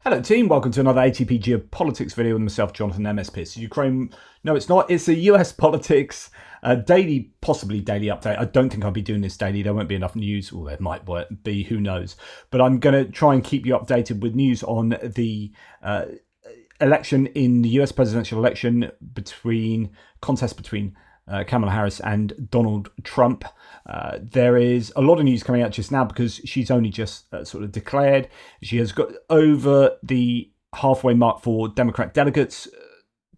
Hello team, welcome to another ATP Geopolitics video with myself, Jonathan MS Pierce. Ukraine, no it's not, it's a US politics daily, possibly daily update. I don't think I'll be doing this daily, there won't be enough news, or there might be, who knows. But I'm going to try and keep you updated with news on the election in the US presidential election, contest between Kamala Harris and Donald Trump. There is a lot of news coming out just now because she's only just sort of declared. She has got over the halfway mark for Democrat delegates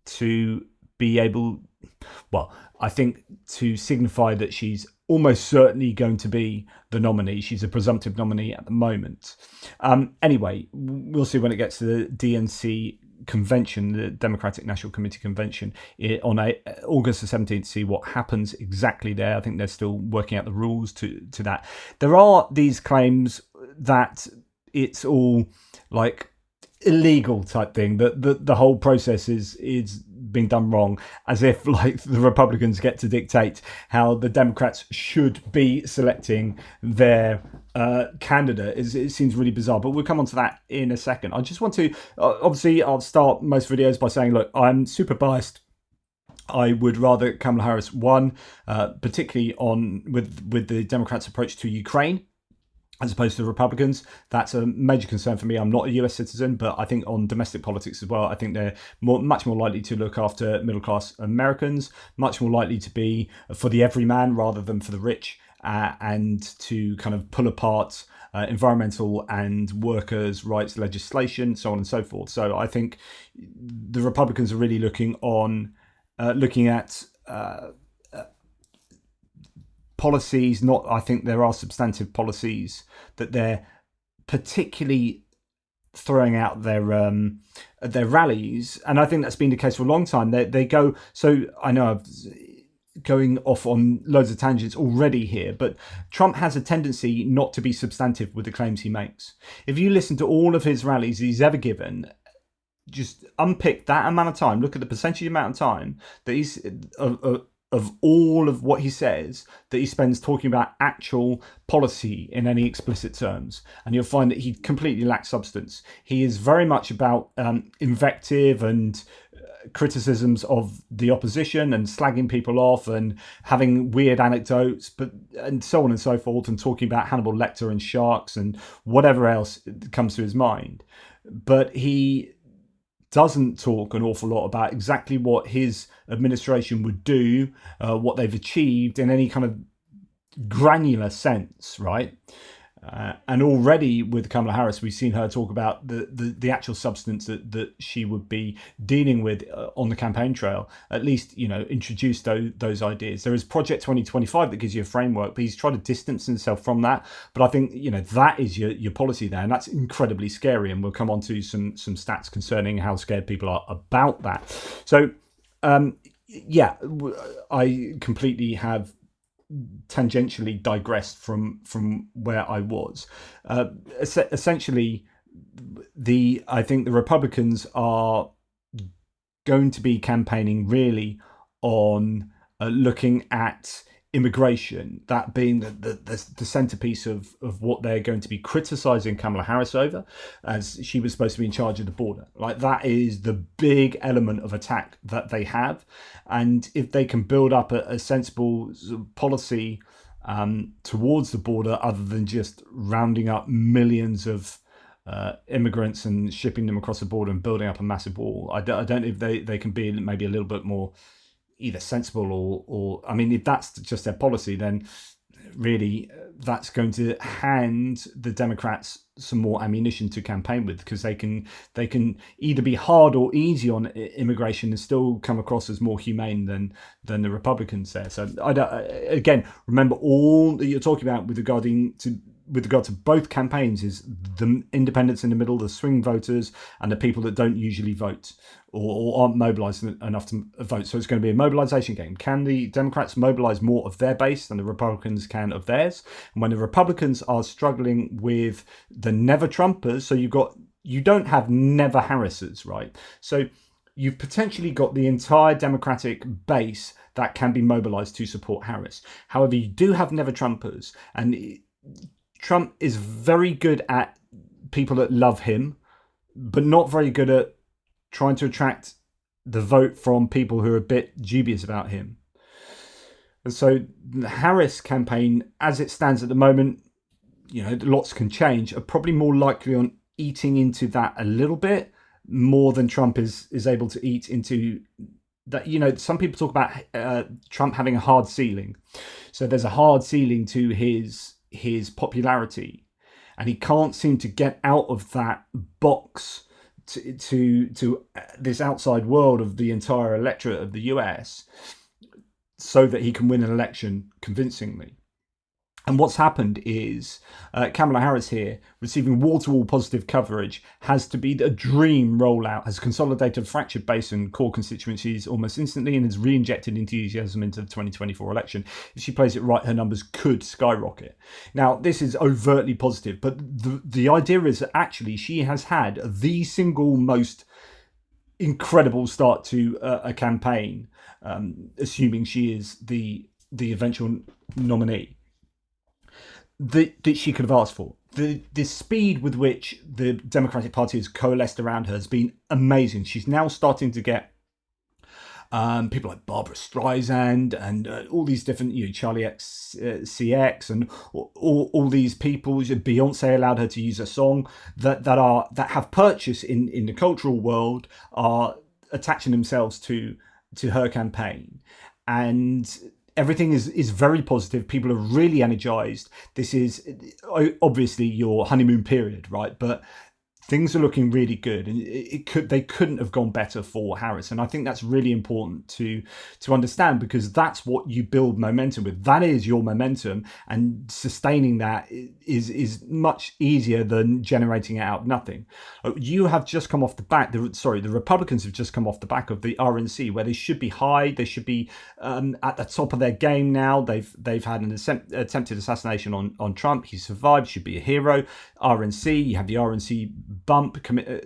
to be able, well, I think to signify that she's almost certainly going to be the nominee. She's a presumptive nominee at the moment. Anyway, we'll see when it gets to the DNC convention, the Democratic National Committee convention, on August the 17th, see what happens exactly there. I think they're still working out the rules to that. There are these claims that it's all like illegal type thing, that the whole process is being done wrong, as if like the Republicans get to dictate how the Democrats should be selecting their candidate. It seems really bizarre, but we'll come on to that in a second. I just want to, obviously I'll start most videos by saying, look, I'm super biased. I would rather Kamala Harris won, particularly with the Democrats' approach to Ukraine, as opposed to the Republicans. That's a major concern for me. I'm not a US citizen, but I think on domestic politics as well, I think they're much more likely to look after middle-class Americans, much more likely to be for the everyman rather than for the rich, and to kind of pull apart environmental and workers' rights legislation, so on and so forth. So I think the Republicans are really looking at policies. I think there are substantive policies that they're particularly throwing out their rallies, and I think that's been the case for a long time. They go, so I know I'm going off on loads of tangents already here, but Trump has a tendency not to be substantive with the claims he makes. If you listen to all of his rallies he's ever given, just unpick that amount of time, look at the percentage amount of time that he's of all of what he says that he spends talking about actual policy in any explicit terms, and you'll find that he completely lacks substance. He is very much about invective and criticisms of the opposition and slagging people off and having weird anecdotes, and so on and so forth, and talking about Hannibal Lecter and sharks and whatever else comes to his mind. But he doesn't talk an awful lot about exactly what his administration would do, what they've achieved in any kind of granular sense, right? And already with Kamala Harris, we've seen her talk about the actual substance that she would be dealing with on the campaign trail. At least, introduce those ideas. There is Project 2025 that gives you a framework, but he's trying to distance himself from that. But I think, that is your policy there, and that's incredibly scary. And we'll come on to some stats concerning how scared people are about that. So, yeah, I completely have tangentially digressed from where I was. Essentially, I think the Republicans are going to be campaigning really on looking at immigration, that being the centerpiece of what they're going to be criticizing Kamala Harris over, as she was supposed to be in charge of the border. Like, that is the big element of attack that they have. And if they can build up a sensible policy towards the border, other than just rounding up millions of immigrants and shipping them across the border and building up a massive wall, I don't know if they can be maybe a little bit more either sensible or I mean, if that's just their policy, then really that's going to hand the Democrats some more ammunition to campaign with, because they can either be hard or easy on immigration and still come across as more humane than the Republicans there. So again, remember, all that you're talking about with regard to both campaigns is the independents in the middle, the swing voters, and the people that don't usually vote or aren't mobilized enough to vote. So it's going to be a mobilization game. Can the Democrats mobilize more of their base than the Republicans can of theirs? And when the Republicans are struggling with the never Trumpers, so you don't have never Harris's, right? So you've potentially got the entire Democratic base that can be mobilized to support Harris. However, you do have never Trumpers, and Trump is very good at people that love him but not very good at trying to attract the vote from people who are a bit dubious about him. And so the Harris campaign, as it stands at the moment, lots can change, are probably more likely on eating into that a little bit more than Trump is able to eat into that. Some people talk about Trump having a hard ceiling. So there's a hard ceiling to his popularity, and he can't seem to get out of that box to this outside world of the entire electorate of the US, so that he can win an election convincingly. And what's happened is Kamala Harris here, receiving wall-to-wall positive coverage, has to be a dream rollout, has consolidated a fractured base and core constituencies almost instantly, and has re-injected enthusiasm into the 2024 election. If she plays it right, her numbers could skyrocket. Now, this is overtly positive, but the idea is that actually she has had the single most incredible start to a campaign, assuming she is the eventual nominee, that she could have asked for. The speed with which the Democratic Party has coalesced around her has been amazing. She's now starting to get people like Barbara Streisand and all these different, Charlie XCX and all these people. Beyonce allowed her to use a song that have purchase in the cultural world, are attaching themselves to her campaign, and everything is very positive. People are really energized. This is obviously your honeymoon period, right? But things are looking really good, and they couldn't have gone better for Harris. And I think that's really important to understand, because that's what you build momentum with. That is your momentum, and sustaining that is much easier than generating it out of nothing. You have just come off the back. The Republicans have just come off the back of the RNC, where they should be high. They should be at the top of their game now. They've had an attempted assassination on Trump. He survived. Should be a hero. RNC. You have the RNC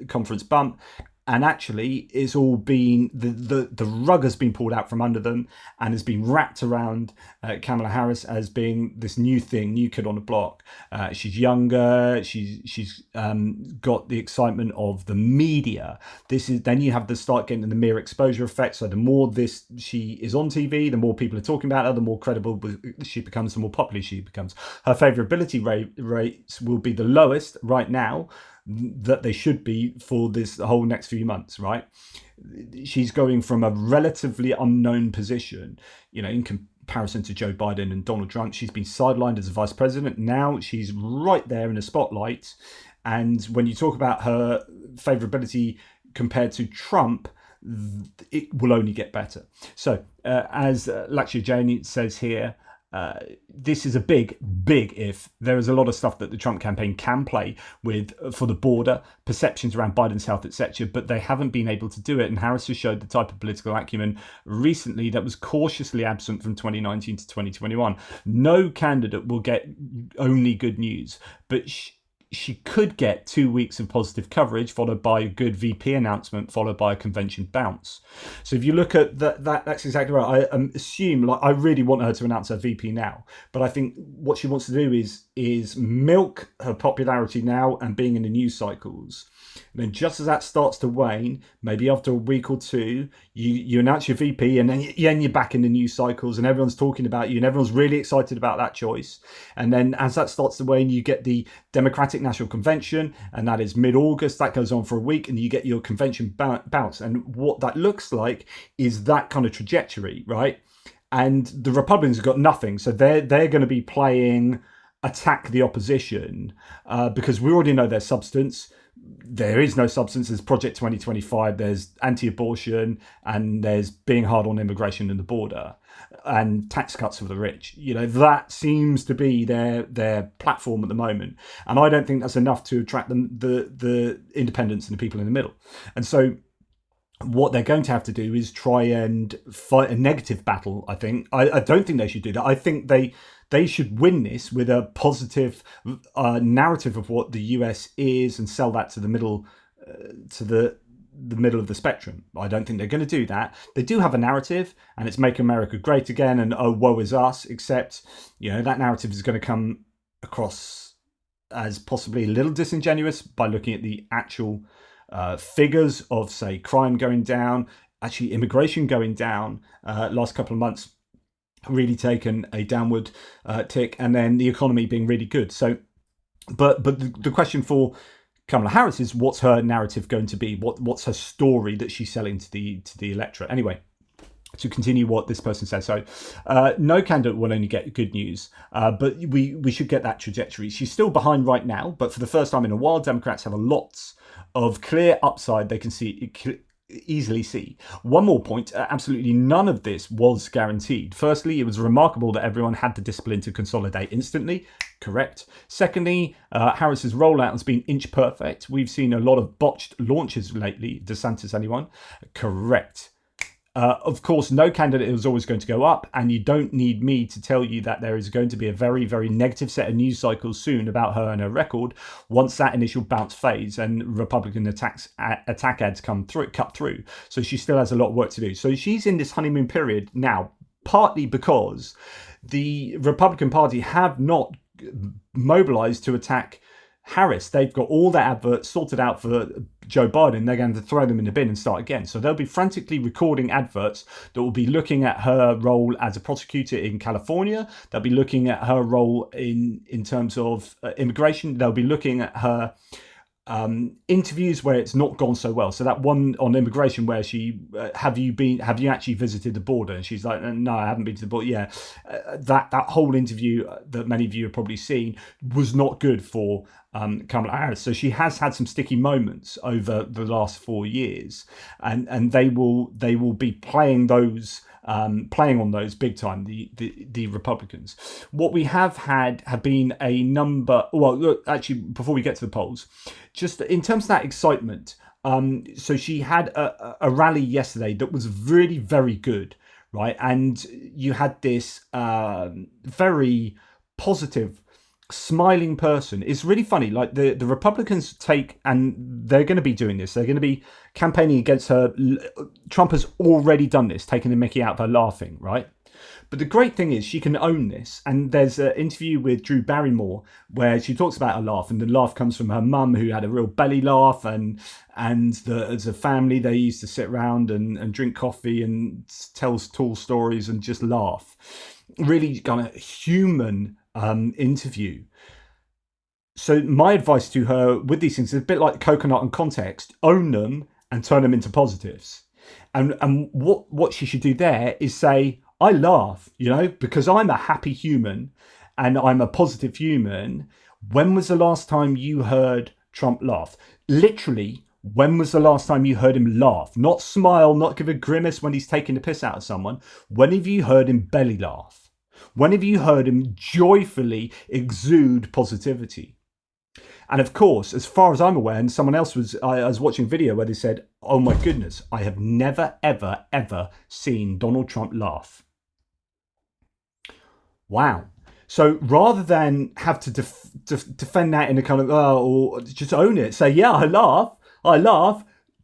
conference bump, and actually it's all been the rug has been pulled out from under them and has been wrapped around Kamala Harris as being this new kid on the block. She's younger, she's got the excitement of the media. Then you have to start getting the mere exposure effect. So the more she is on TV, the more people are talking about her, the more credible she becomes, the more popular she becomes. Her favorability rates will be the lowest right now that they should be for this whole next few months, right? She's going from a relatively unknown position, in comparison to Joe Biden and Donald Trump. She's been sidelined as a vice president. Now she's right there in the spotlight. And when you talk about her favorability compared to Trump, it will only get better. So as Lakshya Jain says here, this is a big if. There is a lot of stuff that the Trump campaign can play with for the border, perceptions around Biden's health, etc., but they haven't been able to do it. And Harris has showed the type of political acumen recently that was cautiously absent from 2019 to 2021. No candidate will get only good news, but she could get 2 weeks of positive coverage, followed by a good VP announcement, followed by a convention bounce. So if you look at that's exactly right. I assume, I really want her to announce her VP now, but I think what she wants to do is milk her popularity now and being in the news cycles. And then just as that starts to wane, maybe after a week or two, you announce your VP, and then you're back in the news cycles and everyone's talking about you and everyone's really excited about that choice. And then as that starts to wane, you get the Democratic National Convention, and that is mid-August. That goes on for a week, and you get your convention bounce. And what that looks like is that kind of trajectory, right? And the Republicans have got nothing. So they're going to be playing attack the opposition because we already know their substance. There is no substance. There's Project 2025, there's anti-abortion, and there's being hard on immigration and the border, and tax cuts for the rich. That seems to be their platform at the moment. And I don't think that's enough to attract the independents and the people in the middle. And so what they're going to have to do is try and fight a negative battle, I think. I don't think they should do that. I think they should win this with a positive narrative of what the US is and sell that to the middle, to the middle of the spectrum. I don't think they're going to do that. They do have a narrative, and it's Make America Great Again and oh, woe is us, except, that narrative is going to come across as possibly a little disingenuous by looking at the actual figures of, say, crime going down, actually immigration going down last couple of months, really taken a downward tick, and then the economy being really good. So, but the question for Kamala Harris is, what's her narrative going to be? What's her story that she's selling to the electorate? Anyway, to continue what this person says. So no candidate will only get good news, but we should get that trajectory. She's still behind right now, but for the first time in a while, Democrats have a lot of clear upside they can easily see. One more point, absolutely none of this was guaranteed. Firstly, it was remarkable that everyone had the discipline to consolidate instantly. Correct. Secondly, Harris's rollout has been inch perfect. We've seen a lot of botched launches lately. DeSantis, anyone? Correct. Of course, no candidate is always going to go up, and you don't need me to tell you that there is going to be a very, very negative set of news cycles soon about her and her record once that initial bounce fades and Republican attack ads cut through. So she still has a lot of work to do. So she's in this honeymoon period now, partly because the Republican Party have not mobilized to attack Harris. They've got all their adverts sorted out for Joe Biden. They're going to throw them in the bin and start again. So they'll be frantically recording adverts that will be looking at her role as a prosecutor in California. They'll be looking at her role in terms of immigration. They'll be looking at her interviews where it's not gone so well. So that one on immigration where she have you actually visited the border, and she's like, no, I haven't been to the border. Yeah, that whole interview that many of you have probably seen was not good for Kamala Harris. So she has had some sticky moments over the last 4 years, and they will be playing on those big time, the Republicans. What we have been a number. Well, look, actually, before we get to the polls, just in terms of that excitement. So she had a rally yesterday that was really, very good, right? And you had this very positive, smiling person. It's really funny. Like the Republicans and they're going to be doing this. They're going to be campaigning against her. Trump has already done this, taking the mickey out of her laughing, right? But the great thing is she can own this. And there's an interview with Drew Barrymore where she talks about her laugh, and the laugh comes from her mum, who had a real belly laugh, and as a family they used to sit around and drink coffee and tell tall stories and just laugh. Really kind of human interview. So my advice to her with these things is a bit like coconut and context: own them and turn them into positives. And what she should do there is say, I laugh, because I'm a happy human and I'm a positive human. When was the last time you heard Trump laugh? Literally, when was the last time you heard him laugh? Not smile, not give a grimace when he's taking the piss out of someone. When have you heard him belly laugh? When have you heard him joyfully exude positivity? And of course, as far as I'm aware, and someone else I was watching a video where they said, oh my goodness, I have never, ever, ever seen Donald Trump laugh. Wow. So rather than have to defend that in a kind of, or just own it, say, yeah, I laugh.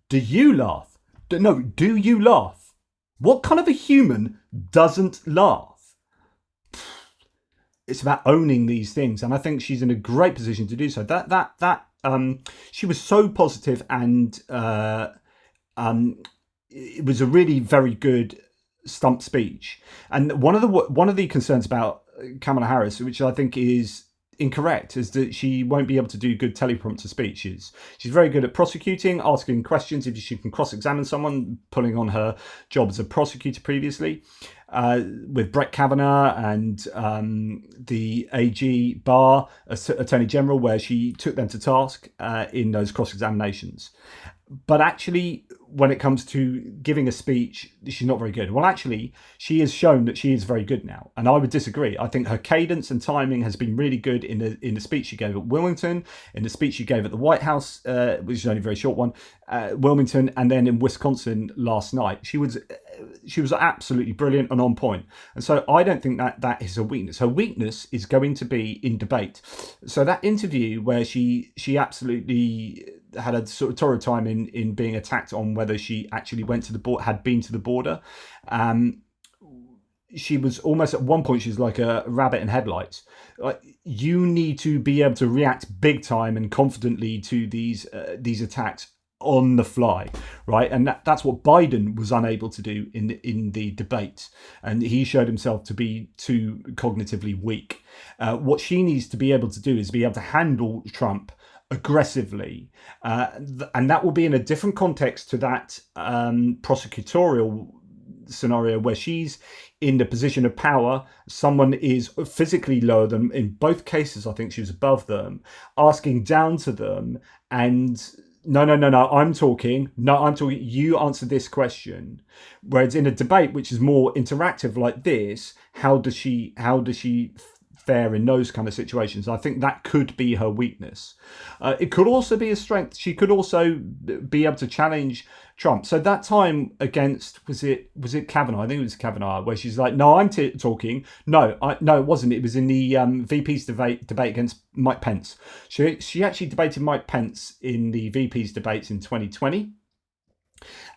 Do you laugh? No, do you laugh? What kind of a human doesn't laugh? It's about owning these things, and I think she's in a great position to do so. She was so positive, and it was a really very good stump speech. And one of the concerns about Kamala Harris, which I think is incorrect, is that she won't be able to do good teleprompter speeches. She's very good at prosecuting, asking questions. If she can cross-examine someone, pulling on her job as a prosecutor previously, with Brett Kavanaugh and the AG Barr, Attorney General, where she took them to task in those cross-examinations. But actually, when it comes to giving a speech, she's not very good. Well, actually, she has shown that she is very good now, and I would disagree. I think her cadence and timing has been really good in the speech she gave at Wilmington, in the speech she gave at the White House, which is only a very short one, Wilmington, and then in Wisconsin last night. She was absolutely brilliant and on point. And so I don't think that is her weakness. Her weakness is going to be in debate. So that interview where she absolutely had a sort of torrid time in being attacked on whether she actually had been to the border. She was almost at one point, she's like a rabbit in headlights. You need to be able to react big time and confidently to these attacks on the fly, right? And that's what Biden was unable to do in the debate, and he showed himself to be too cognitively weak. What she needs to be able to do is be able to handle Trump aggressively, and that will be in a different context to that prosecutorial scenario where she's in the position of power. Someone is physically lower than, in both cases I think she was above them, asking down to them, and no, I'm talking, you answer this question. Whereas in a debate which is more interactive like this, how does she fare in those kind of situations? I think that could be her weakness. It could also be a strength. She could also be able to challenge Trump. So that time against, was it Kavanaugh? I think it was Kavanaugh, where she's like, "No, I'm talking." No, it wasn't. It was in the VP's debate against Mike Pence. She actually debated Mike Pence in the VP's debates in 2020,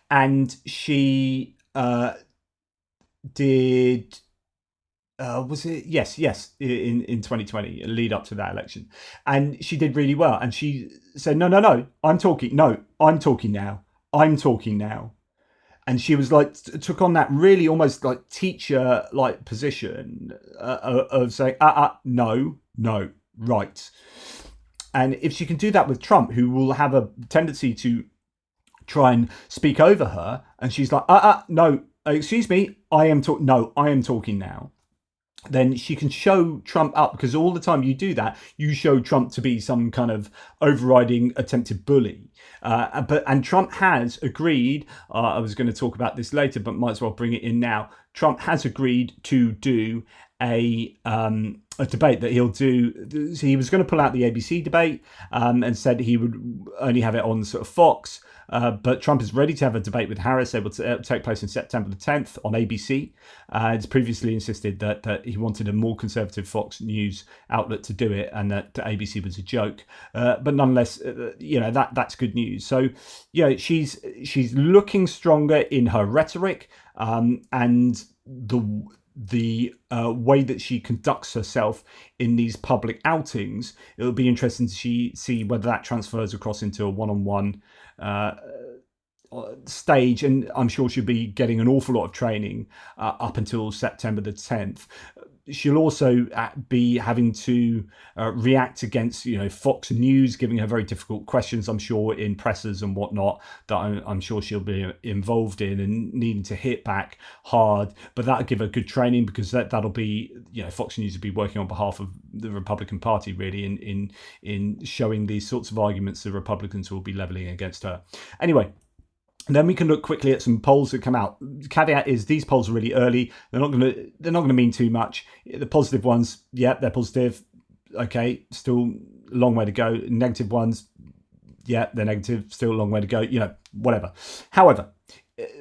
and she did. Was it? Yes, in 2020, lead up to that election. And she did really well. And she said, no, I'm talking. No, I'm talking now. I'm talking now. And she was like, took on that really almost like teacher like position of saying, no, right. And if she can do that with Trump, who will have a tendency to try and speak over her, and she's like, no, excuse me, I am talking now, then she can show Trump up, because all the time you do that, you show Trump to be some kind of overriding attempted bully. And Trump has agreed, I was going to talk about this later, but might as well bring it in now. Trump has agreed to do a debate that he'll do. He was going to pull out the ABC debate and said he would only have it on sort of Fox. But Trump is ready to have a debate with Harris, able to take place in September the 10th on ABC. It's previously insisted that he wanted a more conservative Fox News outlet to do it, and that ABC was a joke. But nonetheless, that's good news. So, she's looking stronger in her rhetoric, and the way that she conducts herself in these public outings. It'll be interesting to see whether that transfers across into a one-on-one stage, and I'm sure she'll be getting an awful lot of training up until September the 10th. She'll also be having to react against, Fox News giving her very difficult questions, I'm sure, in pressers and whatnot, that I'm sure she'll be involved in, and needing to hit back hard. But that'll give her good training, because that'll be, Fox News will be working on behalf of the Republican Party, really, in showing these sorts of arguments the Republicans will be levelling against her. Anyway. And then we can look quickly at some polls that come out. The caveat is these polls are really early. They're not going to mean too much. The positive ones, yeah, they're positive. Okay, still a long way to go. Negative ones, yeah, they're negative. Still a long way to go. Whatever. However,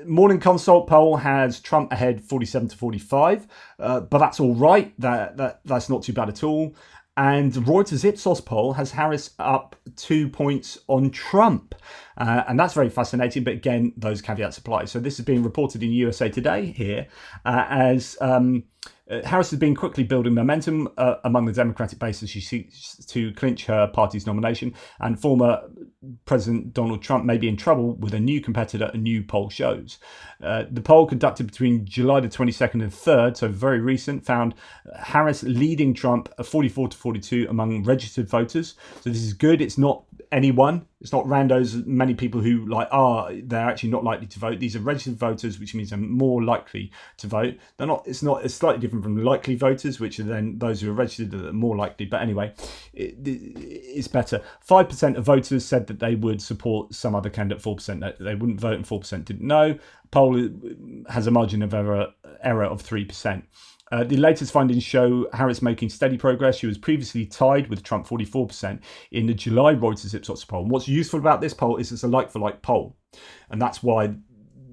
Morning Consult poll has Trump ahead 47-45, but that's all right. That's not too bad at all. And Reuters Ipsos poll has Harris up 2 points on Trump. And that's very fascinating. But again, those caveats apply. So this is being reported in USA Today here as Harris has been quickly building momentum among the Democratic base as she seeks to clinch her party's nomination. And former President Donald Trump may be in trouble with a new competitor, a new poll shows. The poll conducted between July the 22nd and 3rd, so very recent, found Harris leading Trump 44-42 among registered voters. So this is good. It's not anyone. It's not randos, many people who they're actually not likely to vote. These are registered voters, which means they're more likely to vote. It's slightly different from likely voters, which are then those who are registered that are more likely. But anyway, it's better. 5% of voters said that they would support some other candidate, 4% they wouldn't vote, and 4% didn't know. Poll has a margin of error of 3%. The latest findings show Harris making steady progress. She was previously tied with Trump 44% in the July Reuters Ipsos poll. And what's useful about this poll is it's a like-for-like poll. And that's why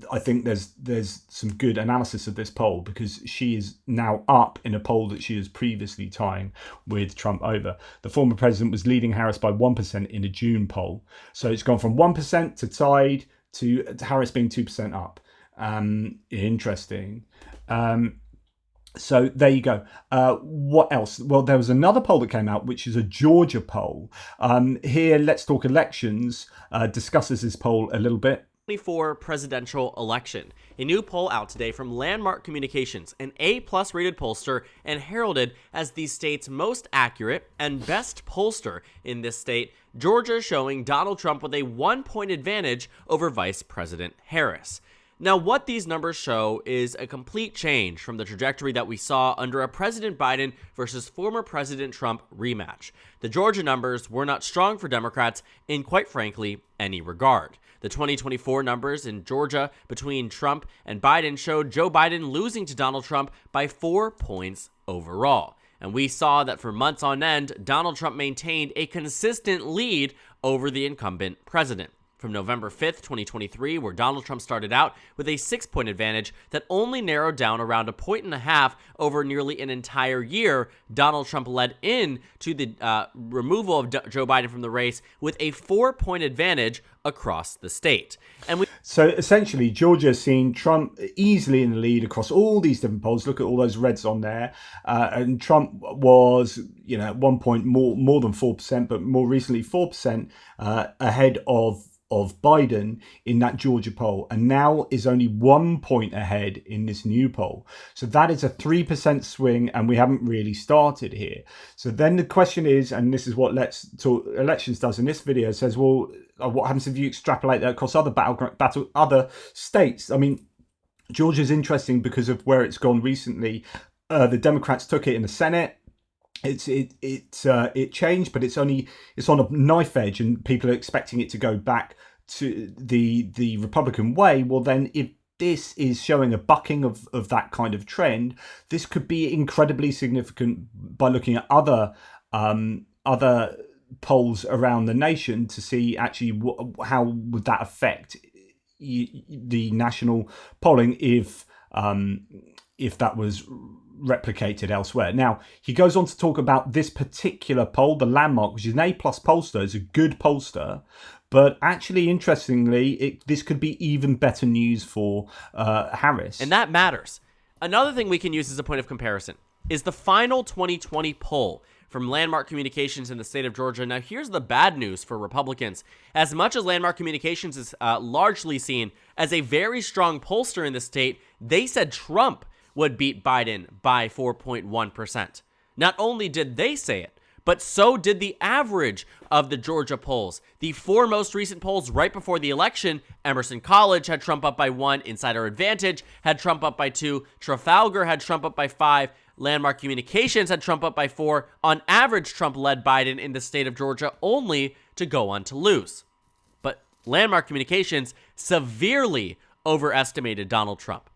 I think there's some good analysis of this poll, because she is now up in a poll that she was previously tying with Trump over. The former president was leading Harris by 1% in a June poll. So it's gone from 1% to tied to Harris being 2% up. Interesting. So there you go. What else? Well, there was another poll that came out, which is a Georgia poll. Here, Let's Talk Elections discusses this poll a little bit. 2024 presidential election. A new poll out today from Landmark Communications, an A-plus rated pollster and heralded as the state's most accurate and best pollster in this state. Georgia showing Donald Trump with a 1-point advantage over Vice President Harris. Now, what these numbers show is a complete change from the trajectory that we saw under a President Biden versus former President Trump rematch. The Georgia numbers were not strong for Democrats in, quite frankly, any regard. The 2024 numbers in Georgia between Trump and Biden showed Joe Biden losing to Donald Trump by 4 points overall. And we saw that for months on end, Donald Trump maintained a consistent lead over the incumbent president. From November 5th, 2023, where Donald Trump started out with a 6-point advantage that only narrowed down around 1.5 points over nearly an entire year, Donald Trump led in to the removal of Joe Biden from the race with a 4-point advantage across the state. So essentially, Georgia has seen Trump easily in the lead across all these different polls. Look at all those reds on there. And Trump was, at one point more than 4%, but more recently 4% ahead of Biden in that Georgia poll, and now is only 1 point ahead in this new poll. So that is a 3% swing, and we haven't really started here. So then the question is, and this is what Let's Talk Elections does in this video, says, well, what happens if you extrapolate that across other states? I mean, Georgia's interesting because of where it's gone recently. The Democrats took it in the Senate. It changed, but it's on a knife edge, and people are expecting it to go back to the Republican way. Well, then if this is showing a bucking of that kind of trend, this could be incredibly significant by looking at other polls around the nation to see actually how would that affect the national polling if that was replicated elsewhere. Now, he goes on to talk about this particular poll, the Landmark, which is an A-plus pollster. It's a good pollster, but actually, interestingly, this could be even better news for Harris. And that matters. Another thing we can use as a point of comparison is the final 2020 poll from Landmark Communications in the state of Georgia. Now, here's the bad news for Republicans. As much as Landmark Communications is largely seen as a very strong pollster in the state, they said Trump would beat Biden by 4.1%. Not only did they say it, but so did the average of the Georgia polls. The 4 most recent polls right before the election, Emerson College had Trump up by 1, Insider Advantage had Trump up by 2, Trafalgar had Trump up by 5, Landmark Communications had Trump up by 4. On average, Trump led Biden in the state of Georgia, only to go on to lose. But Landmark Communications severely overestimated Donald Trump.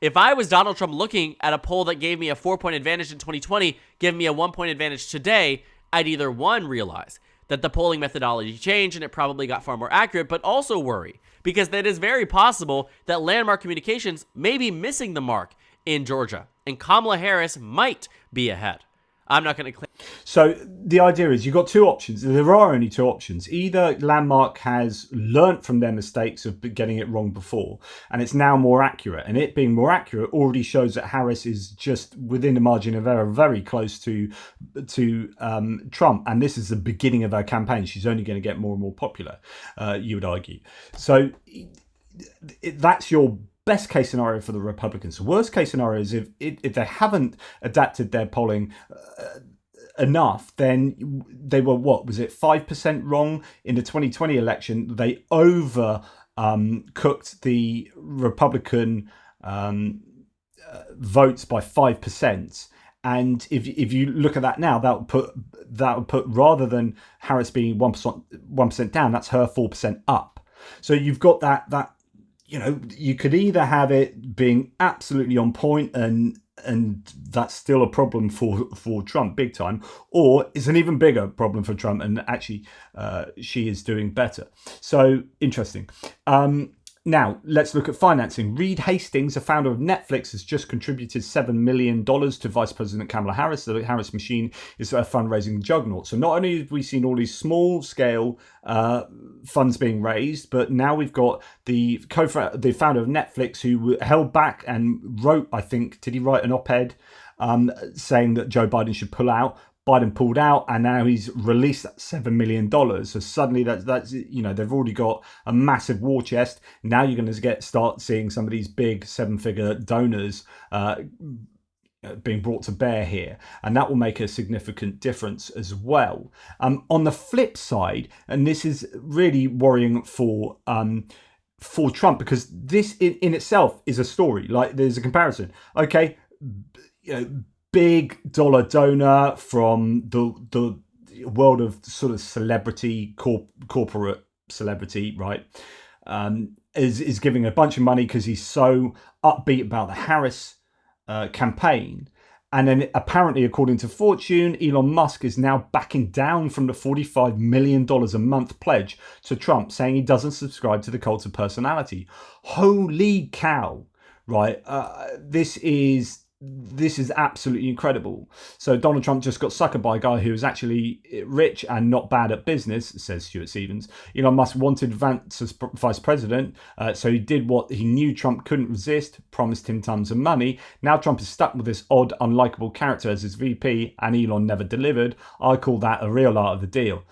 If I was Donald Trump looking at a poll that gave me a 4-point advantage in 2020, give me a 1-point advantage today, I'd either, one, realize that the polling methodology changed and it probably got far more accurate, but also worry, because it is very possible that Landmark Communications may be missing the mark in Georgia, and Kamala Harris might be ahead. I'm not going to claim. So the idea is you've got 2 options. There are only 2 options. Either Landmark has learnt from their mistakes of getting it wrong before, and it's now more accurate. And it being more accurate already shows that Harris is just within the margin of error, very close to Trump. And this is the beginning of her campaign. She's only going to get more and more popular, you would argue. So that's your best case scenario for the Republicans. The worst case scenario is if they haven't adapted their polling enough, then they were, 5% wrong in the 2020 election. They cooked the Republican votes by 5%. And if you look at that now, that would put rather than Harris being 1% down, that's her 4% up. So you've got that. You could either have it being absolutely on point and that's still a problem for Trump big time, or it's an even bigger problem for Trump and actually she is doing better. So interesting. Now, let's look at financing. Reed Hastings, the founder of Netflix, has just contributed $7 million to Vice President Kamala Harris. The Harris machine is a fundraising juggernaut. So not only have we seen all these small-scale funds being raised, but now we've got the founder of Netflix who held back and wrote, I think, did he write an op-ed saying that Joe Biden should pull out? Biden pulled out, and now he's released that $7 million. So suddenly that's they've already got a massive war chest. Now you're going to start seeing some of these big 7-figure donors being brought to bear here, and that will make a significant difference as well. On the flip side, and this is really worrying for Trump, because this in itself is a story. Like, there's a comparison. Okay, big dollar donor from the world of sort of celebrity, corporate celebrity, right? Is giving a bunch of money because he's so upbeat about the Harris campaign. And then apparently, according to Fortune, Elon Musk is now backing down from the $45 million a month pledge to Trump, saying he doesn't subscribe to the cult of personality. Holy cow, right? This is absolutely incredible. So Donald Trump just got suckered by a guy who is actually rich and not bad at business, says Stuart Stevens. Elon Musk wanted Vance as vice president, so he did what he knew Trump couldn't resist, promised him tons of money. Now Trump is stuck with this odd, unlikable character as his VP, and Elon never delivered. I call that a real art of the deal.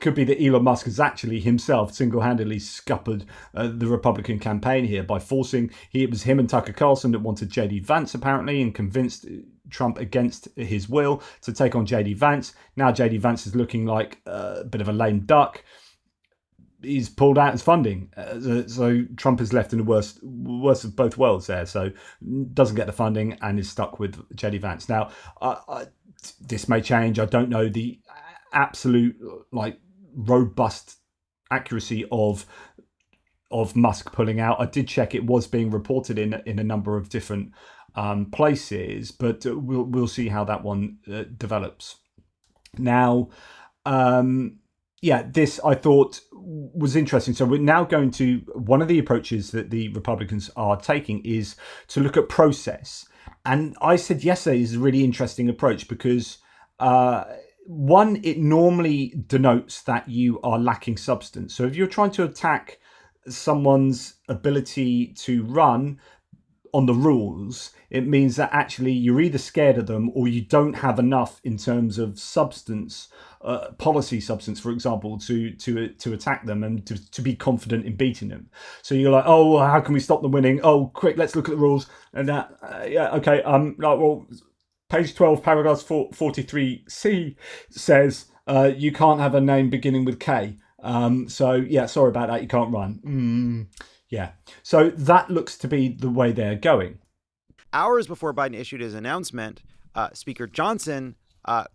Could be that Elon Musk has actually himself single-handedly scuppered the Republican campaign here by forcing. It was him and Tucker Carlson that wanted J.D. Vance apparently, and convinced Trump against his will to take on J.D. Vance. Now J.D. Vance is looking like a bit of a lame duck. He's pulled out his funding, so Trump is left in the worst of both worlds there. So doesn't get the funding and is stuck with J.D. Vance. Now this may change. I don't know the absolute robust accuracy of Musk pulling out. I did check; it was being reported in a number of different places, but we'll see how that one develops. Now, this I thought was interesting. So we're now going to, one of the approaches that the Republicans are taking is to look at process. And I said yesterday is a really interesting approach because one, it normally denotes that you are lacking substance. So if you're trying to attack someone's ability to run on the rules, it means that actually you're either scared of them or you don't have enough in terms of substance, policy substance, for example, to attack them and to be confident in beating them. So you're like, oh, how can we stop them winning? Oh, quick, let's look at the rules. And that, page 12, paragraph 43C says you can't have a name beginning with K. Sorry about that, you can't run. So that looks to be the way they're going. Hours before Biden issued his announcement, Speaker Johnson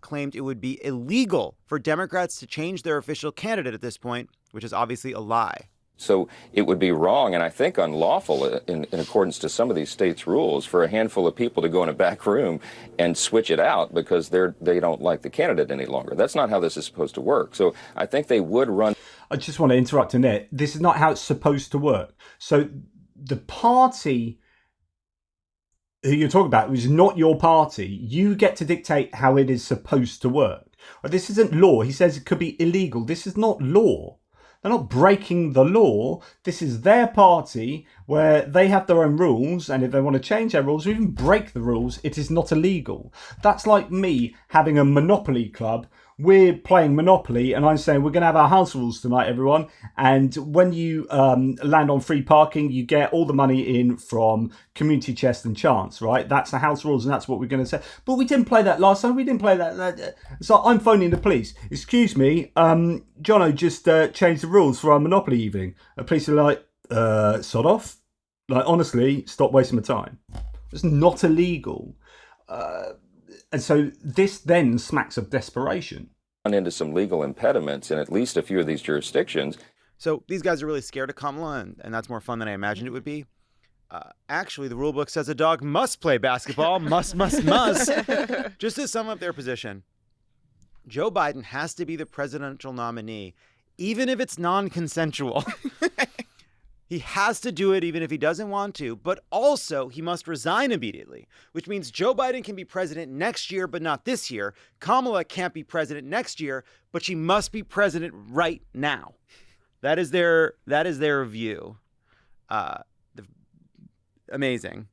claimed it would be illegal for Democrats to change their official candidate at this point, which is obviously a lie. So it would be wrong and I think unlawful in accordance to some of these states' rules for a handful of people to go in a back room and switch it out because they don't like the candidate any longer. That's not how this is supposed to work. So I think they would run. I just want to interrupt in there. This is not how it's supposed to work. So the party who you're talking about is not your party. You get to dictate how it is supposed to work. This isn't law. He says it could be illegal. This is not law. They're not breaking the law. This is their party where they have their own rules. And if they want to change their rules or even break the rules, it is not illegal. That's like me having a Monopoly club. We're playing Monopoly and I'm saying we're going to have our house rules tonight, everyone. And when you land on free parking, you get all the money in from community chest and chance, right? That's the house rules and that's what we're going to say. But we didn't play that last time. We didn't play that. So I'm phoning the police. Excuse me, Jono just changed the rules for our Monopoly evening. The police are like, sod off? Like, honestly, stop wasting my time. It's not illegal. And so this then smacks of desperation. Into some legal impediments in at least a few of these jurisdictions. So these guys are really scared of Kamala, and that's more fun than I imagined it would be. Actually, the rule book says a dog must play basketball. must. Just to sum up their position, Joe Biden has to be the presidential nominee, even if it's non-consensual. He has to do it even if he doesn't want to, but also he must resign immediately, which means Joe Biden can be president next year, but not this year. Kamala can't be president next year, but she must be president right now. That is their view. Amazing.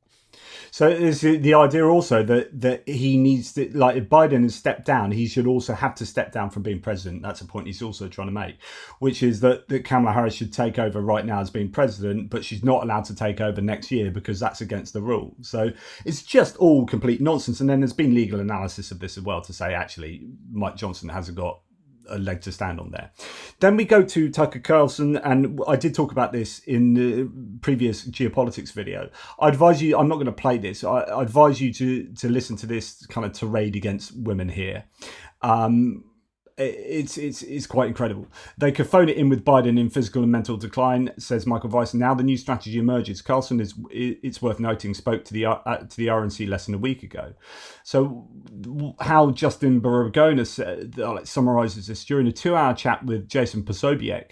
So is the idea also that he needs to, like, if Biden has stepped down, he should also have to step down from being president. That's a point he's also trying to make, which is that Kamala Harris should take over right now as being president, but she's not allowed to take over next year because that's against the rules. So it's just all complete nonsense. And then there's been legal analysis of this as well to say, actually, Mike Johnson hasn't got a leg to stand on there. Then we go to Tucker Carlson, and I did talk about this in the previous Geopolitics video. I advise you, I'm not going to play this, I advise you to listen to this kind of tirade against women here. It's quite incredible. They could phone it in with Biden in physical and mental decline, says Michael Weiss. Now the new strategy emerges. Carlson it's worth noting, spoke to the RNC less than a week ago. So how Justin Baragona summarizes this: during a 2-hour chat with Jason Posobiec,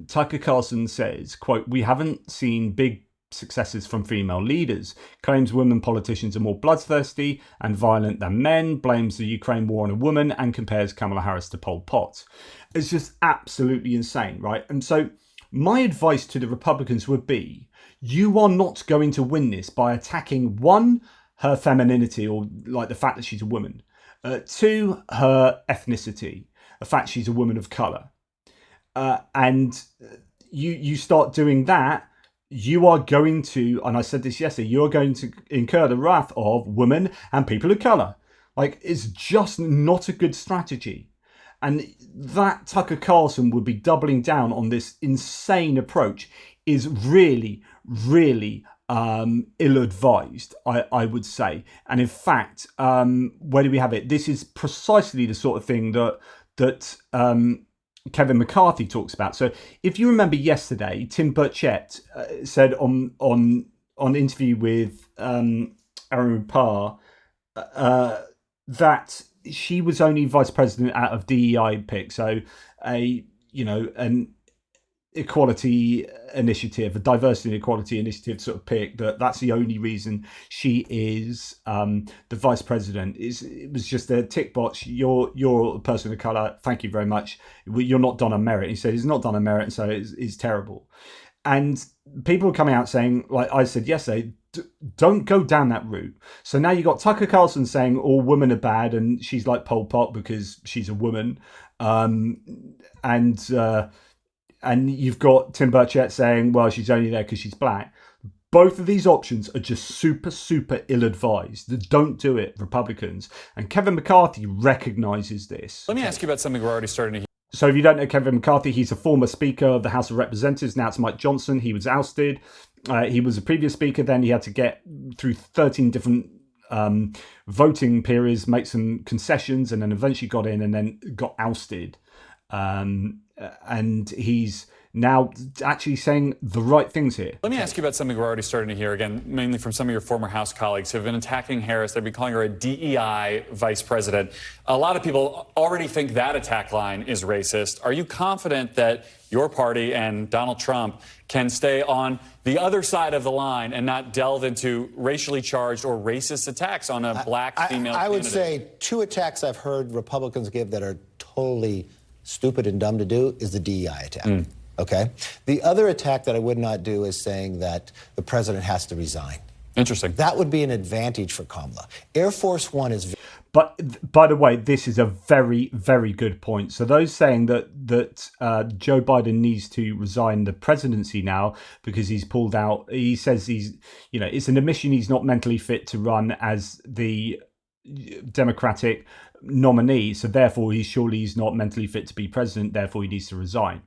Tucker Carlson says, quote, "We haven't seen big successes from female leaders, claims women politicians are more bloodthirsty and violent than men, blames the Ukraine war on a woman, and compares Kamala Harris to Pol Pot." It's just absolutely insane, right? And so my advice to the Republicans would be, you are not going to win this by attacking, one, her femininity, or like the fact that she's a woman, two, her ethnicity, the fact she's a woman of color, and you start doing that, you are going to, and I said this yesterday, you're going to incur the wrath of women and people of colour. Like, it's just not a good strategy. And that Tucker Carlson would be doubling down on this insane approach is really, really ill-advised, I would say. And in fact, where do we have it? This is precisely the sort of thing that Kevin McCarthy talks about. So if you remember yesterday, Tim Burchett said on interview with Arun Parr that she was only vice president out of DEI pick, so an equality initiative, a diversity and equality initiative sort of pick, that's the only reason she is the vice president. It was just a tick box. You're a person of colour, thank you very much, you're not done on merit. He said he's not done on merit, and so it's terrible. And people are coming out saying, like I said yesterday, don't go down that route. So now you got Tucker Carlson saying all women are bad and she's like Pol Pot because she's a woman, and you've got Tim Burchett saying, well, she's only there because she's black. Both of these options are just super, super ill-advised. Don't do it, Republicans. And Kevin McCarthy recognises this. Let me ask you about something we're already starting to hear. So if you don't know Kevin McCarthy, he's a former Speaker of the House of Representatives. Now it's Mike Johnson. He was ousted. He was a previous Speaker. Then he had to get through 13 different voting periods, make some concessions, and then eventually got in and then got ousted. And he's now actually saying the right things here. Let me ask you about something we're already starting to hear, again, mainly from some of your former House colleagues who have been attacking Harris. They've been calling her a DEI vice president. A lot of people already think that attack line is racist. Are you confident that your party and Donald Trump can stay on the other side of the line and not delve into racially charged or racist attacks on a black female I would candidate? say two attacks I've heard Republicans give that are totally stupid and dumb to do is the DEI attack. Okay? The other attack that I would not do is saying that the president has to resign. Interesting. That would be an advantage for Kamala. Air Force One is... But by the way, this is a very, very good point. So those saying that Joe Biden needs to resign the presidency now because he's pulled out, he says it's an admission he's not mentally fit to run as the Democratic nominee. So therefore, he's not mentally fit to be president. Therefore, he needs to resign.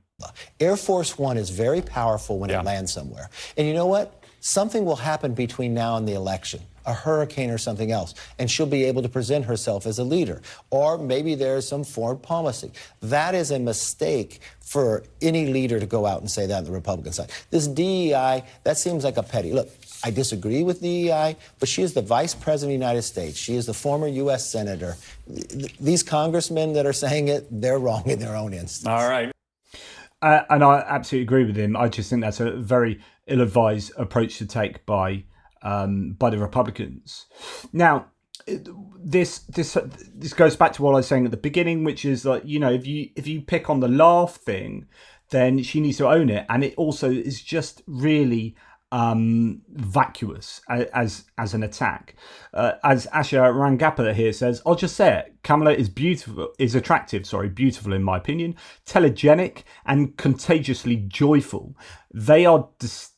Air Force One is very powerful when it lands somewhere. And you know what? Something will happen between now and the election, a hurricane or something else, and she'll be able to present herself as a leader. Or maybe there's some foreign policy. That is a mistake for any leader to go out and say that on the Republican side. This DEI, that seems like a petty. Look, I disagree with DEI, but she is the vice president of the United States. She is the former U.S. senator. These congressmen that are saying it, they're wrong in their own instance. All right. And I absolutely agree with him. I just think that's a very ill-advised approach to take by the Republicans. Now, this goes back to what I was saying at the beginning, which is that, you know, if you pick on the laugh thing, then she needs to own it, and it also is just really vacuous as an attack. As Asha Rangappa here says, I'll just say it, Kamala is beautiful in my opinion, telegenic and contagiously joyful. They are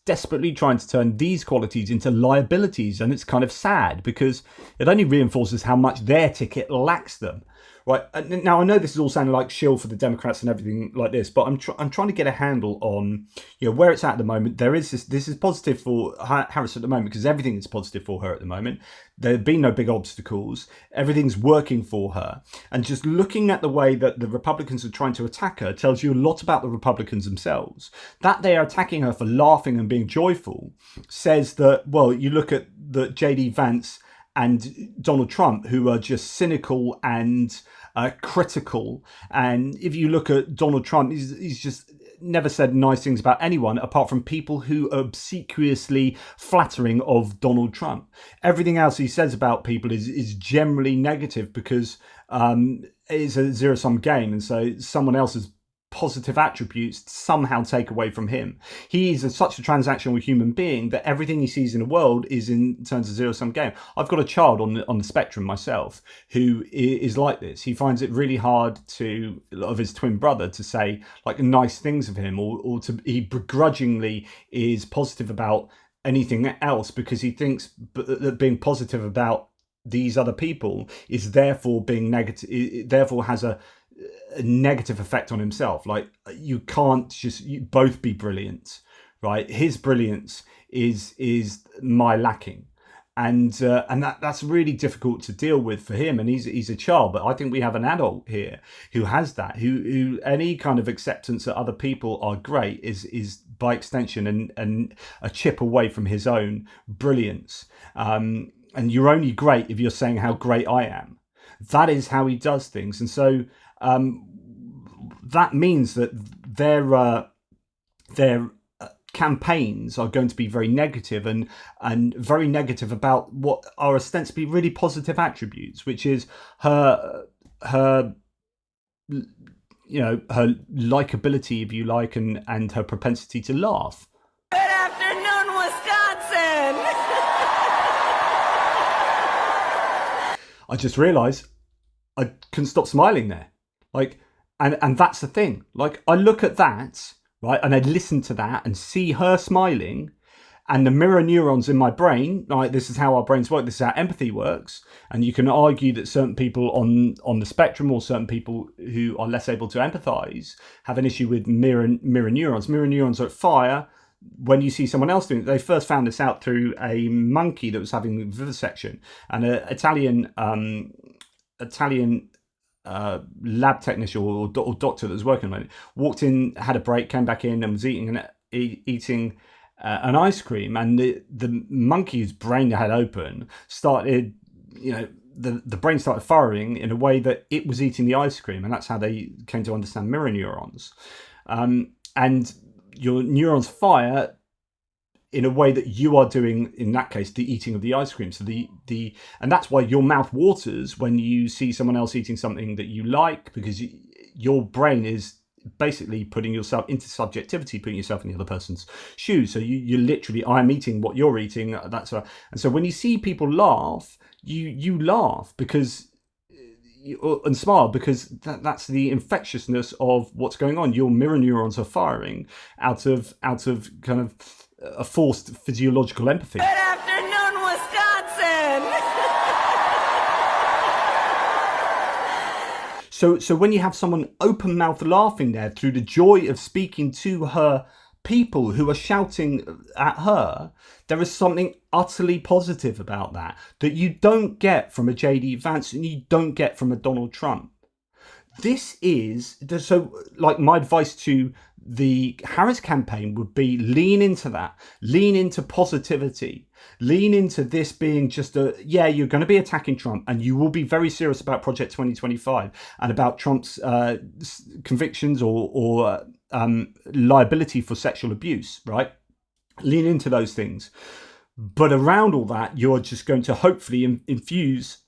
desperately trying to turn these qualities into liabilities, and it's kind of sad because it only reinforces how much their ticket lacks them. Right, now I know this is all sounding like shill for the Democrats and everything like this, but I'm trying to get a handle on, you know, where it's at the moment. There is this is positive for Harris at the moment because everything is positive for her at the moment. There have been no big obstacles. Everything's working for her, and just looking at the way that the Republicans are trying to attack her tells you a lot about the Republicans themselves. That they are attacking her for laughing and being joyful says that, well, you look at the J.D. Vance and Donald Trump, who are just cynical and critical. And if you look at Donald Trump, he's just never said nice things about anyone apart from people who are obsequiously flattering of Donald Trump. Everything else he says about people is generally negative because it's a zero-sum game. And so someone else's positive attributes somehow take away from him. He is such a transactional human being that everything he sees in the world is in terms of zero-sum game. I've got a child on the spectrum myself who is like this. He finds it really hard of his twin brother to say like nice things of him, or he begrudgingly is positive about anything else because he thinks that being positive about these other people is therefore being negative. It therefore has a negative effect on himself. Like, you can't just both be brilliant, right? His brilliance is my lacking, and that's really difficult to deal with for him. And he's a child, but I think we have an adult here who has that, who any kind of acceptance that other people are great is by extension and a chip away from his own brilliance. And you're only great if you're saying how great I am. That is how he does things, and so that means that their campaigns are going to be very negative and very negative about what are ostensibly really positive attributes, which is her likability, if you like, and her propensity to laugh. Good afternoon, Wisconsin. I just realised I couldn't stop smiling there. Like, and that's the thing. Like, I look at that, right, and I listen to that and see her smiling, and the mirror neurons in my brain, like, this is how our brains work, this is how empathy works. And you can argue that certain people on the spectrum, or certain people who are less able to empathise, have an issue with mirror neurons. Mirror neurons are at fire when you see someone else doing it. They first found this out through a monkey that was having vivisection, and an Italian lab technician or doctor that was working on it walked in, had a break, came back in, and was eating an ice cream, and the monkey's brain had open started, the brain started firing in a way that it was eating the ice cream, and that's how they came to understand mirror neurons. And your neurons fire in a way that you are doing, in that case, the eating of the ice cream. So and that's why your mouth waters when you see someone else eating something that you like, because your brain is basically putting yourself into subjectivity, putting yourself in the other person's shoes. So you literally, I'm eating what you're eating. And so when you see people laugh, you laugh because and smile, because that's the infectiousness of what's going on. Your mirror neurons are firing out of kind of a forced physiological empathy. Good afternoon, Wisconsin. So when you have someone open mouth laughing there through the joy of speaking to her people who are shouting at her, there is something utterly positive about that you don't get from a J.D. Vance and you don't get from a Donald Trump. This is, so like, my advice to the Harris campaign would be lean into that, lean into positivity, lean into this being just you're going to be attacking Trump, and you will be very serious about Project 2025 and about Trump's convictions or liability for sexual abuse, right? Lean into those things. But around all that, you're just going to hopefully infuse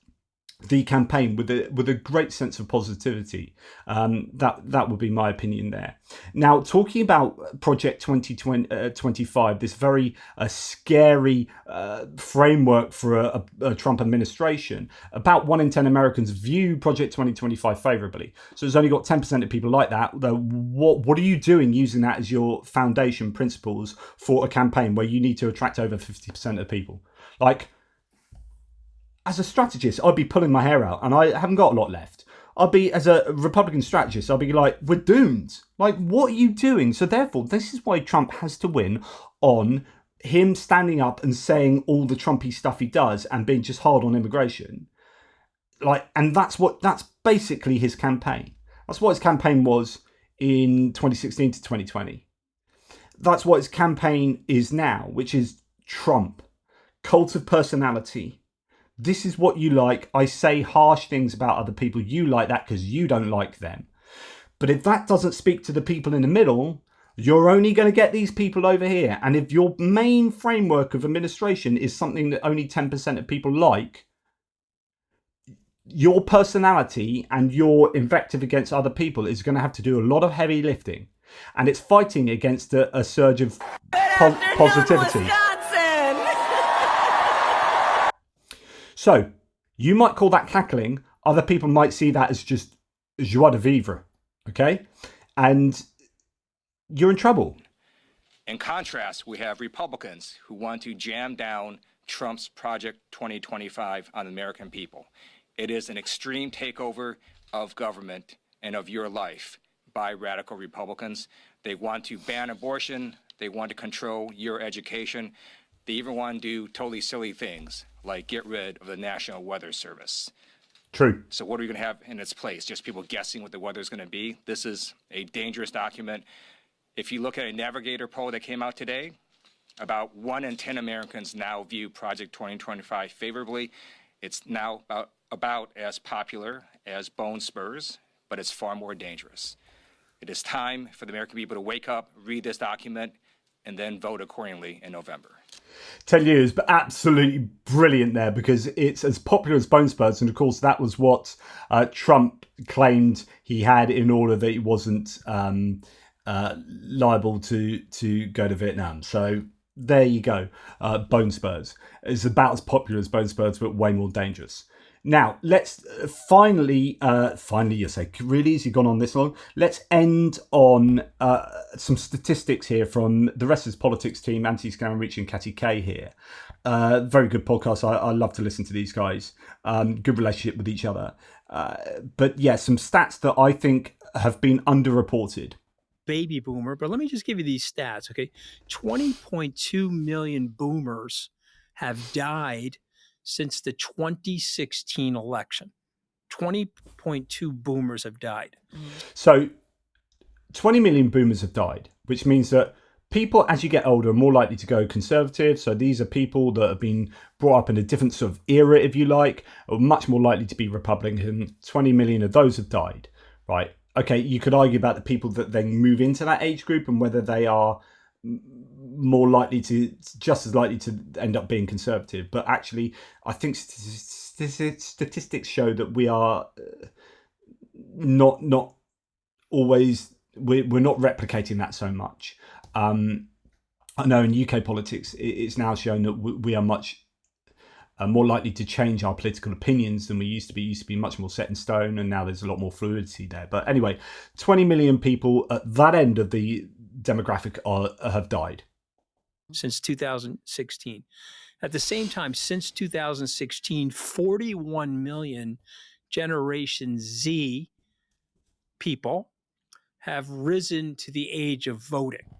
the campaign with a great sense of positivity. That would be my opinion there. Now, talking about Project 2025, this very scary framework for a Trump administration, about 1 in 10 Americans view Project 2025 favorably. So it's only got 10% of people like that. What are you doing using that as your foundation principles for a campaign where you need to attract over 50% of people? Like, as a strategist, I'd be pulling my hair out, and I haven't got a lot left. As a Republican strategist, I'd be like, we're doomed. Like, what are you doing? So therefore, this is why Trump has to win on him standing up and saying all the Trumpy stuff he does and being just hard on immigration. And that's basically his campaign. That's what his campaign was in 2016 to 2020. That's what his campaign is now, which is Trump. Cult of personality. This is what you like. I say harsh things about other people. You like that because you don't like them. But if that doesn't speak to the people in the middle, you're only going to get these people over here. And if your main framework of administration is something that only 10% of people like, your personality and your invective against other people is going to have to do a lot of heavy lifting. And it's fighting against a surge of positivity. So, you might call that cackling. Other people might see that as just joie de vivre, okay? And you're in trouble. In contrast, we have Republicans who want to jam down Trump's Project 2025 on the American people. It is an extreme takeover of government and of your life by radical Republicans. They want to ban abortion. They want to control your education. They even want to do totally silly things like get rid of the National Weather Service. True. So what are we going to have in its place? Just people guessing what the weather is going to be? This is a dangerous document. If you look at a Navigator poll that came out today, about 1 in 10 Americans now view Project 2025 favorably. It's now about as popular as bone spurs, but it's far more dangerous. It is time for the American people to wake up, read this document, and then vote accordingly in November. Tell you, it's absolutely brilliant there because it's as popular as bone spurs, and of course that was what Trump claimed he had in order that he wasn't liable to go to Vietnam. So there you go, bone spurs. It's about as popular as bone spurs, but way more dangerous. Now, let's finally, you say, really, has he gone on this long? Let's end on some statistics here from the rest of his politics team, Anthony Scaramucci and Katty Kay here. Very good podcast. I love to listen to these guys. Good relationship with each other. But yeah, some stats that I think have been underreported. Baby boomer, but let me just give you these stats, okay? 20.2 million boomers have died since the 2016 election. 20.2 boomers have died. So 20 million boomers have died, which means that people, as you get older, are more likely to go conservative. So these are people that have been brought up in a different sort of era, if you like, or much more likely to be Republican. 20 million of those have died, right? Okay, you could argue about the people that then move into that age group and whether they are more likely to, just as likely to end up being conservative. But actually, I think statistics show that we are not always, we're not replicating that so much. I know in UK politics, it's now shown that we are much more likely to change our political opinions than we used to be. Used to be much more set in stone, and now there's a lot more fluidity there. But anyway, 20 million people at that end of the demographic have died. Since 2016. At the same time, since 2016, 41 million Generation Z people have risen to the age of voting.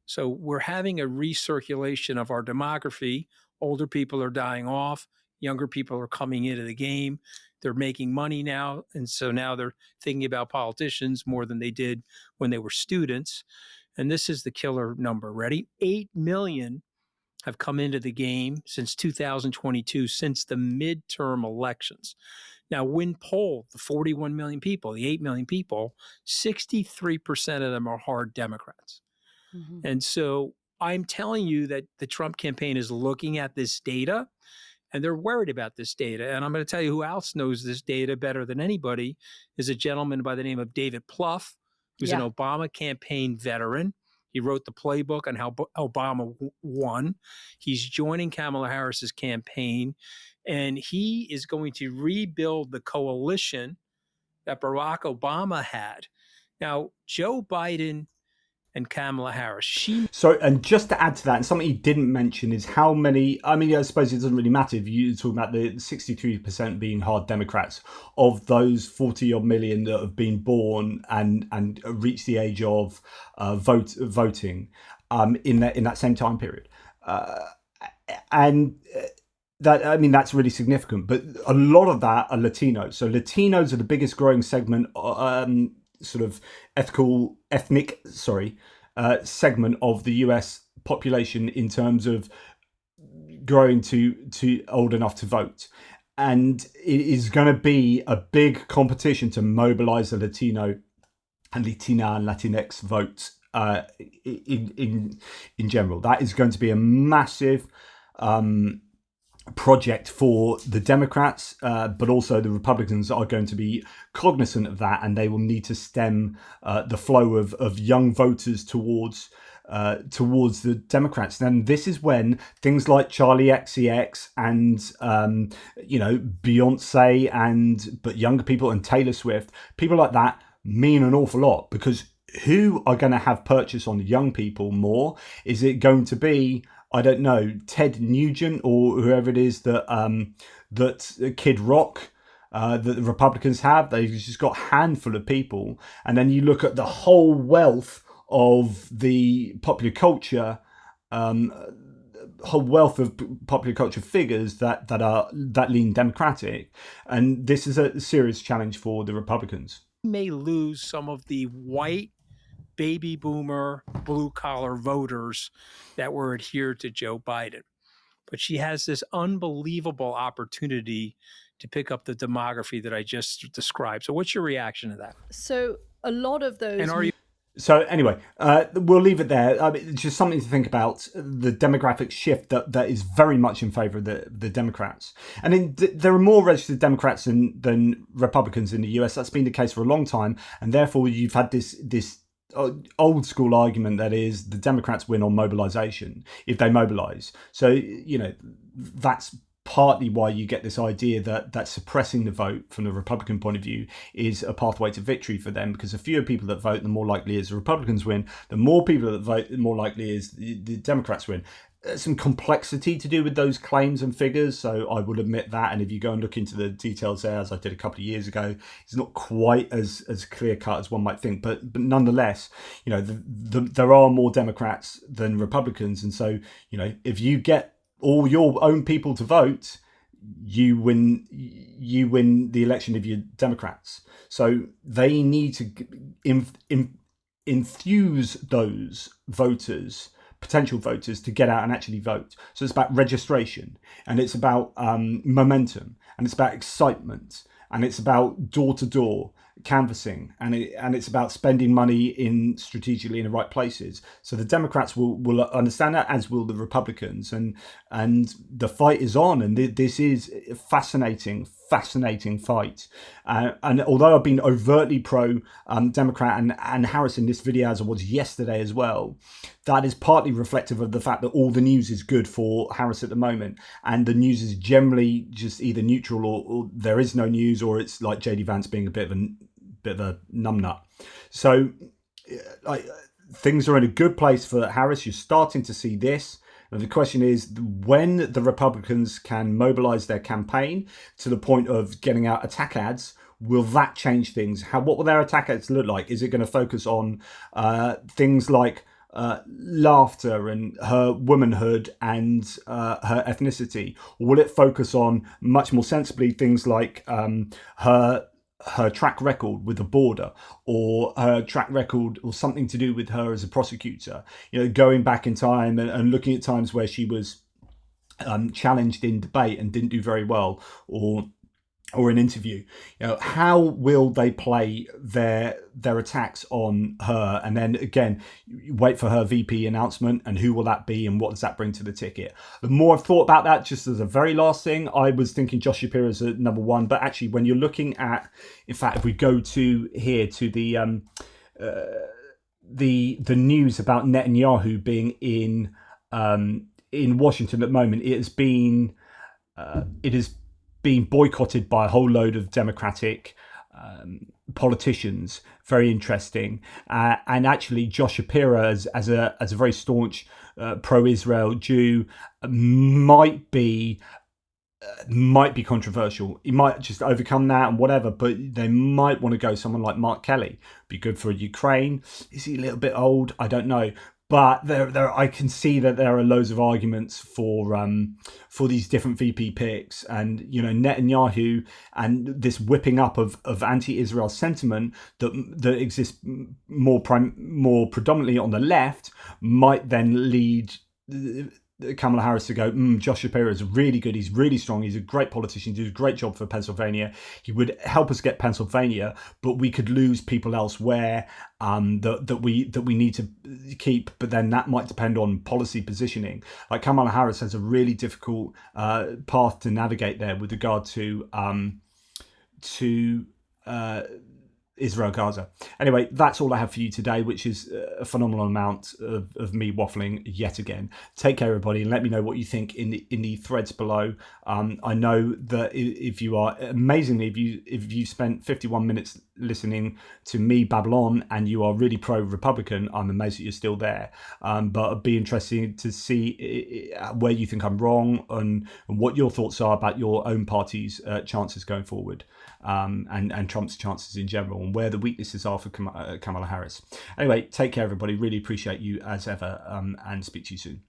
So we're having a recirculation of our demography. Older people are dying off. Younger people are coming into the game. They're making money now. And so now they're thinking about politicians more than they did when they were students. And this is the killer number. Ready? 8 million have come into the game since 2022, since the midterm elections. Now, when polled, the 41 million people, the 8 million people, 63% of them are hard Democrats. Mm-hmm. And so I'm telling you that the Trump campaign is looking at this data and they're worried about this data. And I'm going to tell you who else knows this data better than anybody is a gentleman by the name of David Plouffe, who's an Obama campaign veteran. He wrote the playbook on how Obama won. He's joining Kamala Harris's campaign, and he is going to rebuild the coalition that Barack Obama had. Now, Joe Biden and Kamala Harris. So, and just to add to that, and something he didn't mention is how many, I mean, I suppose it doesn't really matter if you're talking about the 63% being hard Democrats, of those 40 odd million that have been born and reached the age of voting in that same time period. That, I mean, that's really significant, but a lot of that are Latinos. So Latinos are the biggest growing segment, sort of ethnic segment of the US population in terms of growing to old enough to vote. And it is going to be a big competition to mobilize the Latino and Latina and Latinx vote in general. That is going to be a massive project for the Democrats, but also the Republicans are going to be cognizant of that, and they will need to stem the flow of young voters towards the Democrats. And this is when things like Charlie XCX and Beyonce but younger people and Taylor Swift, people like that mean an awful lot, because who are going to have purchase on young people more? Is it going to be, I don't know, Ted Nugent or whoever it is that Kid Rock that the Republicans have? They've just got a handful of people. And then you look at the whole wealth of the popular culture, whole wealth of popular culture figures that lean Democratic. And this is a serious challenge for the Republicans. May lose some of the white baby boomer, blue collar voters that were adhered to Joe Biden. But she has this unbelievable opportunity to pick up the demography that I just described. So what's your reaction to that? So a lot of those... And are you... So anyway, we'll leave it there. I mean, it's just something to think about, the demographic shift that is very much in favour of the Democrats. And there are more registered Democrats than Republicans in the US. That's been the case for a long time. And therefore, you've had this old school argument that is the Democrats win on mobilization if they mobilize. So, that's partly why you get this idea that suppressing the vote from the Republican point of view is a pathway to victory for them, because the fewer people that vote, the more likely is the Republicans win. The more people that vote, the more likely is the Democrats win. There's some complexity to do with those claims and figures, so I will admit that. And if you go and look into the details there, as I did a couple of years ago, it's not quite as clear cut as one might think. But nonetheless, there are more Democrats than Republicans, and so if you get all your own people to vote, you win the election if you're Democrats. So they need to enthuse those voters, potential voters, to get out and actually vote. So it's about registration, and it's about momentum, and it's about excitement, and it's about door-to-door canvassing, and it's about spending money strategically in the right places. So the Democrats will understand that, as will the Republicans, and the fight is on, and this is a fascinating fight. And although I've been overtly pro Democrat and Harris in this video, as I was yesterday as well, that is partly reflective of the fact that all the news is good for Harris at the moment, and the news is generally just either neutral or there is no news, or it's like JD Vance being a bit of a numbnut. So things are in a good place for Harris. You're starting to see this. And the question is, when the Republicans can mobilize their campaign to the point of getting out attack ads, will that change things? What will their attack ads look like? Is it going to focus on things like laughter and her womanhood and her ethnicity? Or will it focus on, much more sensibly, things like her her track record with the border, or her track record, or something to do with her as a prosecutor. Going back in time and looking at times where she was challenged in debate and didn't do very well, or an interview. How will they play their attacks on her? And then again, wait for her VP announcement, and who will that be, and what does that bring to the ticket? The more I've thought about that, just as a very last thing, I was thinking Josh Shapiro is at number one. But actually, when you're looking at, in fact, if we go to here to the news about Netanyahu being in Washington at the moment, it has been boycotted by a whole load of Democratic politicians. Very interesting. And actually, Josh Shapiro, as a very staunch pro-Israel Jew, might be controversial. He might just overcome that and whatever, but they might want to go someone like Mark Kelly. Be good for Ukraine. Is he a little bit old? I don't know. But there, I can see that there are loads of arguments for these different VP picks, and Netanyahu and this whipping up of anti-Israel sentiment that exists more predominantly on the left might then lead Kamala Harris to go, Josh Shapiro is really good. He's really strong. He's a great politician. He did a great job for Pennsylvania. He would help us get Pennsylvania, but we could lose people elsewhere that we need to keep. But then that might depend on policy positioning. Like Kamala Harris has a really difficult path to navigate there with regard to Israel Gaza. Anyway, that's all I have for you today, which is a phenomenal amount of me waffling yet again. Take care, everybody, and let me know what you think in the threads below. I know that if you are amazingly, if you spent 51 minutes listening to me babble on and you are really pro-Republican, I'm amazed that you're still there. But it'd be interesting to see where you think I'm wrong and what your thoughts are about your own party's chances going forward, and Trump's chances in general, and where the weaknesses are for Kamala Harris. Anyway, take care, everybody. Really appreciate you as ever, and speak to you soon.